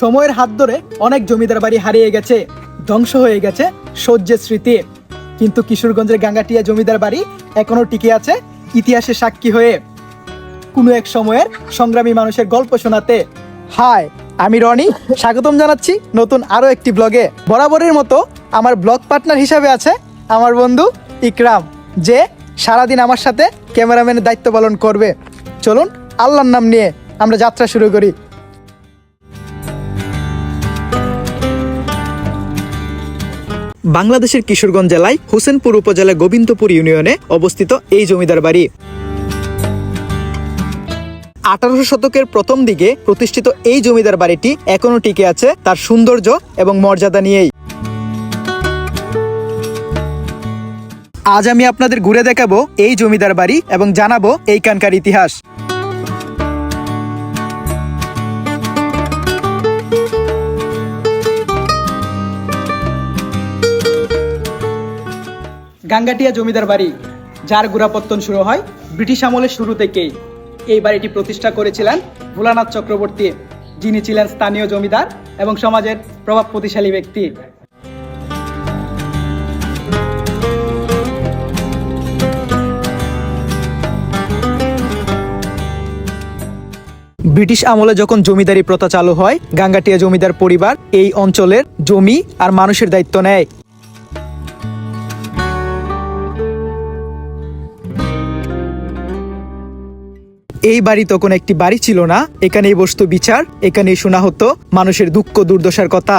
সময়ের হাত ধরে অনেক জমিদার বাড়ি হারিয়ে গেছে, ধ্বংস হয়ে গেছে সহ্যের স্মৃতি, কিন্তু কিশোরগঞ্জের গাঙ্গাটিয়া জমিদার বাড়ি এখনো টিকে আছে ইতিহাসের সাক্ষী হয়ে, কোনো এক সময়ের সংগ্রামী মানুষের গল্প শোনাতে। হাই, আমি রনি, স্বাগতম জানাচ্ছি নতুন আরো একটি ব্লগে। বরাবরের মতো আমার ব্লগ পার্টনার হিসাবে আছে আমার বন্ধু ইকরাম, যে সারাদিন আমার সাথে ক্যামেরাম্যানের দায়িত্ব পালন করবে। চলুন আল্লাহর নাম নিয়ে আমরা যাত্রা শুরু করি। বাংলাদেশের কিশোরগঞ্জ জেলায় হোসেনপুর উপজেলার গোবিন্দপুর ইউনিয়নে অবস্থিত এই জমিদার বাড়ি 1800 শতকের প্রথম দিকে প্রতিষ্ঠিত এই জমিদার বাড়িটি এখনো টিকে আছে তার সৌন্দর্য এবং মর্যাদা নিয়েই। আজ আমি আপনাদের ঘুরে দেখাবো এই জমিদার বাড়ি এবং জানাবো এইখানকার ইতিহাস। গাঙ্গাটিয়া জমিদার বাড়ি, যার গোড়াপত্তন শুরু হয় ব্রিটিশ আমলের শুরু থেকেই। এই বাড়িটি প্রতিষ্ঠা করেছিলেন ভোলানাথ চক্রবর্তী, যিনি ছিলেন স্থানীয় জমিদার এবং সমাজের প্রভাব প্রতিশালী ব্যক্তি। ব্রিটিশ আমলে যখন জমিদারি প্রথা চালু হয়, গাঙ্গাটিয়া জমিদার পরিবার এই অঞ্চলের জমি আর মানুষের দায়িত্ব নেয়। এই বাড়ি তখন একটি বাড়ি ছিল না, এখানেই বসতো বিচার, এখানেই শোনা হতো মানুষের দুঃখ দুর্দশার কথা।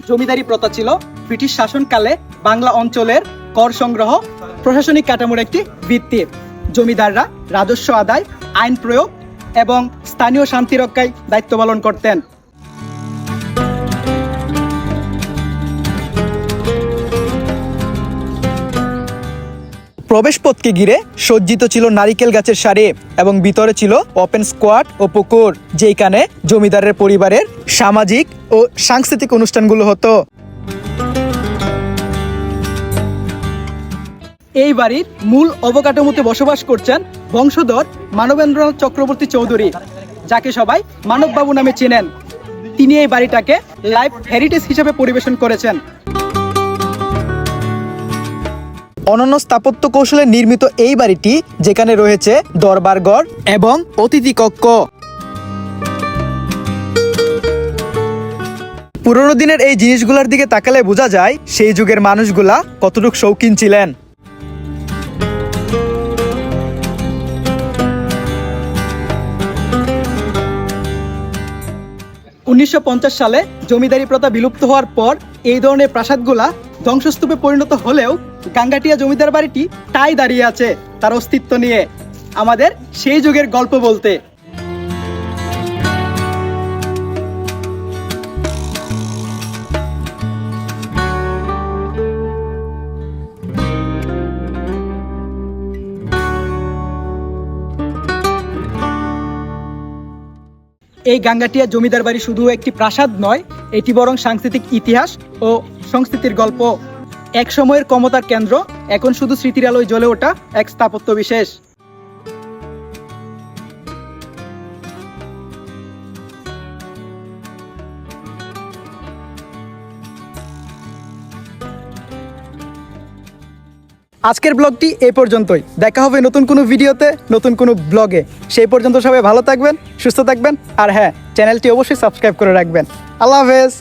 জমিদারি প্রথা ছিল ব্রিটিশ শাসনকালে বাংলা অঞ্চলের কর সংগ্রহ, প্রশাসনিক কাঠামোর একটি ভিত্তি। জমিদাররা রাজস্ব আদায়, আইন প্রয়োগ এবং স্থানীয় শান্তি রক্ষায় দায়িত্ব পালন করতেন। প্রবেশপথকে ঘিরে সজ্জিত ছিল নারিকেল গাছের সারি এবং ভিতরে ছিল ওপেন স্কোয়াড ও পুকুর, যেখানে জমিদারের পরিবারের সামাজিক ও সাংস্কৃতিক অনুষ্ঠানগুলো হতো। এই বাড়ির মূল অবকাঠামোতে বসবাস করছেন বংশধর মানবেন্দ্রনাথ চক্রবর্তী চৌধুরী, যাকে সবাই মানববাবু নামে চেনেন। তিনি এই বাড়িটাকে লাইফ হেরিটেজ হিসেবে পরিবেশন করেছেন। অনন্য স্থাপত্য কৌশলে নির্মিত এই বাড়িটি, যেখানে রয়েছে দরবারঘর এবং অতিথি কক্ষ। পুরনো দিনের এই জিনিসগুলোর দিকে তাকালে বোঝা যায় সেই যুগের মানুষগুলা কতটুকু শৌখিন ছিলেন। (1950) সালে জমিদারি প্রথা বিলুপ্ত হওয়ার পর এই ধরনের প্রাসাদগুলা ধ্বংসস্তূপে পরিণত হলেও গাঙ্গাটিয়া জমিদার বাড়িটি তাই দাঁড়িয়ে আছে তার অস্তিত্ব নিয়ে, আমাদের সেই যুগের গল্প বলতে। এই গাঙ্গাটিয়া জমিদার বাড়ি শুধু একটি প্রাসাদ নয়, এটি বরং সাংস্কৃতিক ইতিহাস ও সংস্কৃতির গল্প। এক সময়ের ক্ষমতার কেন্দ্র, এখন শুধু স্মৃতির আলোয় জ্বলে ওঠা এক স্থাপত্য বিশেষ। আজকের ব্লগটি এই পর্যন্তই। দেখা হবে নতুন কোনো ভিডিওতে, নতুন কোনো ব্লগে। সেই পর্যন্ত সবাই ভালো থাকবেন, সুস্থ থাকবেন, আর হ্যাঁ, চ্যানেলটি অবশ্যই সাবস্ক্রাইব করে রাখবেন। আল্লাহ হাফেজ।